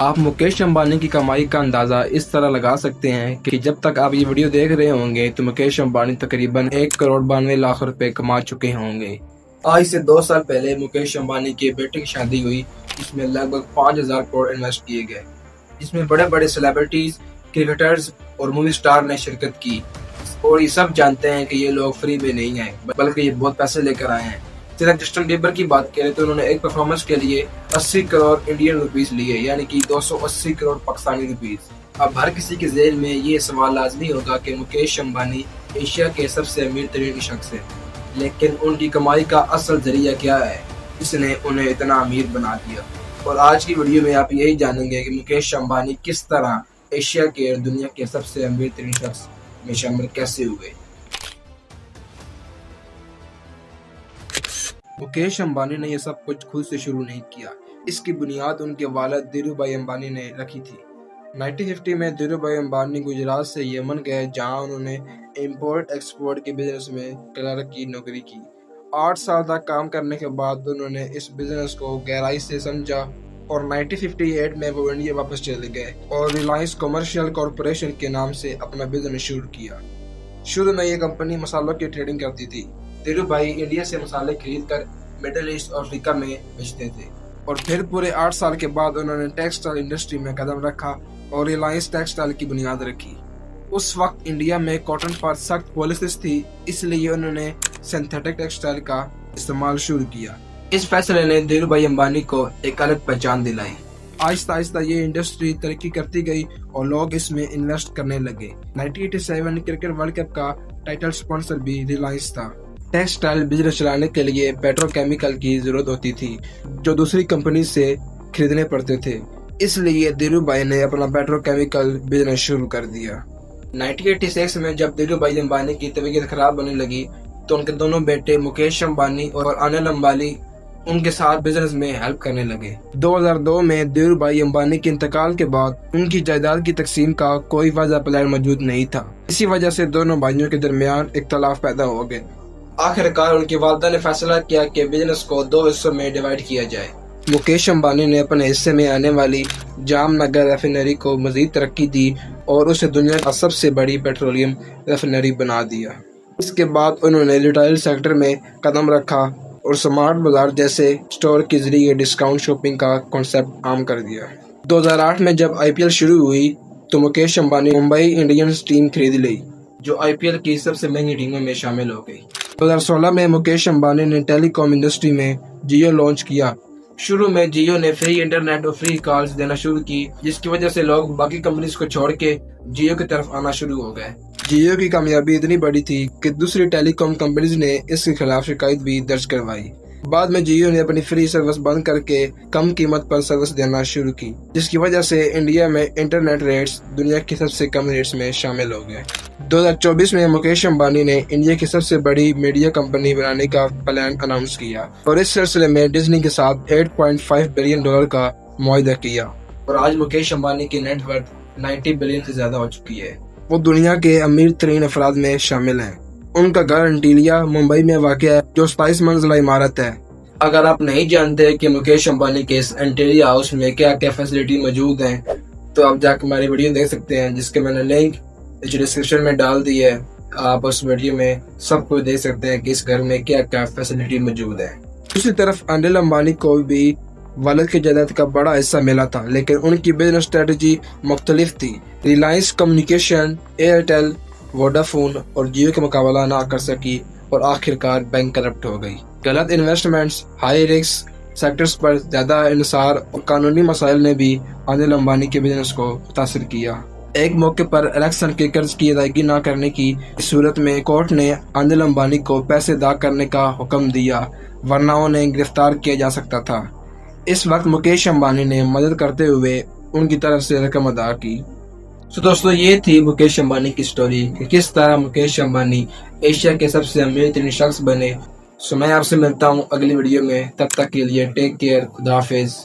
آپ مکیش امبانی کی کمائی کا اندازہ اس طرح لگا سکتے ہیں کہ جب تک آپ یہ ویڈیو دیکھ رہے ہوں گے تو مکیش امبانی تقریباً 1,92,00,000 روپے کما چکے ہوں گے۔ آج سے 2 سال پہلے مکیش امبانی کے بیٹے کی شادی ہوئی، جس میں لگ بھگ 5,000 کروڑ انویسٹ کیے گئے، جس میں بڑے بڑے سیلیبریٹیز، کرکٹرز اور مووی سٹار نے شرکت کی، اور یہ سب جانتے ہیں کہ یہ لوگ فری میں نہیں ہیں بلکہ یہ بہت پیسے لے کر آئے ہیں۔ صرف جسٹن بیبر کی بات کریں تو انہوں نے ایک پرفارمنس کے لیے 80 کروڑ انڈین روپیز لیے، یعنی کہ 280 کروڑ پاکستانی روپیز۔ اب ہر کسی کے ذہن میں یہ سوال لازمی ہوگا کہ مکیش امبانی ایشیا کے سب سے امیر ترین شخص ہیں، لیکن ان کی کمائی کا اصل ذریعہ کیا ہے جس نے انہیں اتنا امیر بنا دیا؟ اور آج کی ویڈیو میں آپ یہی جانیں گے کہ مکیش امبانی کس طرح ایشیا کے اور دنیا کے سب سے امیر ترین شخص میں شامل کیسے ہوئے۔ مکیش امبانی نے یہ سب کچھ خود سے شروع نہیں کیا، اس کی بنیاد ان کے والد دھیرو بھائی امبانی نے رکھی تھی۔ 1950 میں دھیرو بھائی امبانی گجرات سے یمن گئے، جہاں انہوں نے امپورٹ ایکسپورٹ کے بزنس میں کلرک کی نوکری کی۔ 8 سال تک کام کرنے کے بعد انہوں نے اس بزنس کو گہرائی سے سمجھا اور 1958 میں وہ انڈیا واپس چلے گئے اور ریلائنس کمرشل کارپوریشن کے نام سے اپنا بزنس شروع کیا۔ شروع میں یہ کمپنی مسالوں کی ٹریڈنگ کرتی تھی۔ دھیرو بھائی انڈیا سے مسالے خرید کر مڈل ایسٹ اور افریقہ میں بیچتے تھے، اور پھر پورے 8 سال کے بعد انہوں نے ٹیکسٹائل انڈسٹری میں قدم رکھا اور ریلائنس ٹیکسٹائل کی بنیاد رکھی۔ اس وقت انڈیا میں کاٹن پر سخت پالیسیز تھی، اس لیے انہوں نے سنتھیٹک ٹیکسٹائل کا استعمال شروع کیا۔ اس فیصلے نے دھیرو بھائی امبانی کو ایک الگ پہچان دلائی۔ آہستہ آہستہ یہ انڈسٹری ترقی کرتی گئی اور لوگ اس میں انویسٹ کرنے لگے۔ 1987 کرکٹ ورلڈ کپ کا ٹائٹل سپانسر بھی ریلائنس تھا۔ ٹیکسٹائل بزنس چلانے کے لیے پیٹرو کیمیکل کی ضرورت ہوتی تھی جو دوسری کمپنی سے خریدنے پڑتے تھے، اس لیے دھیرو بھائی نے اپنا پیٹرو کیمیکل بزنس شروع کر دیا۔ 1986 میں جب دھیرو بھائی امبانی کی طبیعت خراب ہونے لگی تو ان کے دونوں بیٹے مکیش امبانی اور انل امبانی ان کے ساتھ بزنس میں ہیلپ کرنے لگے۔ 2002 میں دھیرو بھائی امبانی کے انتقال کے بعد ان کی جائیداد کی تقسیم کا کوئی واضح پلان موجود نہیں تھا، اسی وجہ سے دونوں بھائیوں کے درمیان اختلاف پیدا ہو گئے۔ آخرکار ان کی والدہ نے فیصلہ کیا کہ بزنس کو 2 حصوں میں ڈیوائیڈ کیا جائے۔ مکیش امبانی نے اپنے حصے میں آنے والی جام نگر ریفائنری کو مزید ترقی دی اور اسے دنیا کا سب سے بڑی پیٹرولیم ریفائنری بنا دیا۔ اس کے بعد انہوں نے ریٹیل سیکٹر میں قدم رکھا اور سمارٹ بازار جیسے اسٹور کے ذریعے ڈسکاؤنٹ شاپنگ کا کانسیپٹ عام کر دیا۔ 2008 میں جب IPL شروع ہوئی تو مکیش امبانی ممبئی انڈینز ٹیم خرید لی، جو IPL کی سب سے مہنگی ٹیموں میں شامل ہو گئی۔ 2016 میں مکیش امبانی نے ٹیلی کام انڈسٹری میں جیو لانچ کیا۔ شروع میں جیو نے فری انٹرنیٹ اور فری کالز دینا شروع کی، جس کی وجہ سے لوگ باقی کمپنیز کو چھوڑ کے جیو کی طرف آنا شروع ہو گئے۔ جیو کی کامیابی اتنی بڑی تھی کہ دوسری ٹیلی کام کمپنیز نے اس کے خلاف شکایت بھی درج کروائی۔ بعد میں جیو نے اپنی فری سروس بند کر کے کم قیمت پر سروس دینا شروع کی، جس کی وجہ سے انڈیا میں انٹرنیٹ ریٹس دنیا کی سب سے کم ریٹس میں شامل ہو گئے۔ 2024 میں مکیش امبانی نے انڈیا کی سب سے بڑی میڈیا کمپنی بنانے کا پلان اناؤنس کیا اور اس سلسلے میں ڈزنی کے ساتھ $8.5 بلین کا معاہدہ کیا، اور آج مکیش امبانی کی نیٹ ورتھ 90 بلین سے زیادہ ہو چکی ہے۔ وہ دنیا کے امیر ترین افراد میں شامل ہیں۔ ان کا گھر انٹیلیا ممبئی میں واقع ہے، جو 27 منزلہ عمارت ہے۔ اگر آپ نہیں جانتے کہ مکیش امبانی کے اس انٹیلیا ہاؤس میں کیا کیا فیسلٹی موجود ہیں تو آپ جا کے ہماری ویڈیو دیکھ سکتے ہیں، جس کے میں نے لنک ڈسکرپشن میں ڈال دی ہے۔ آپ اس ویڈیو میں سب کچھ دیکھ سکتے ہیں کہ اس گھر میں کیا کیا فیسلٹی موجود ہے۔ دوسری طرف انل امبانی کو بھی والد کی جائیداد کا بڑا حصہ ملا تھا، لیکن ان کی بزنس اسٹریٹجی مختلف تھی۔ ریلائنس کمیونیکیشن، ایئرٹیل، ووڈافون اور جیو کا مقابلہ نہ کر سکی اور آخرکار بینک کرپٹ ہو گئی۔ غلط انویسٹمنٹس، ہائی رسک سیکٹرز پر زیادہ انحصار اور قانونی مسائل نے بھی انل امبانی کے بزنس کو متاثر کیا۔ ایک موقع پر الیکشن کے قرض کی ادائیگی نہ کرنے کی صورت میں کورٹ نے انل امبانی کو پیسے ادا کرنے کا حکم دیا، ورنہ انہیں گرفتار کیا جا سکتا تھا۔ اس وقت مکیش امبانی نے مدد کرتے ہوئے ان کی طرف سے رقم ادا کی۔ دوستو، یہ تھی مکیش امبانی کی سٹوری کہ کس طرح مکیش امبانی ایشیا کے سب سے امیر ترین شخص بنے۔ میں آپ سے ملتا ہوں اگلی ویڈیو میں، تب تک کے لیے ٹیک کیئر، خدا حافظ۔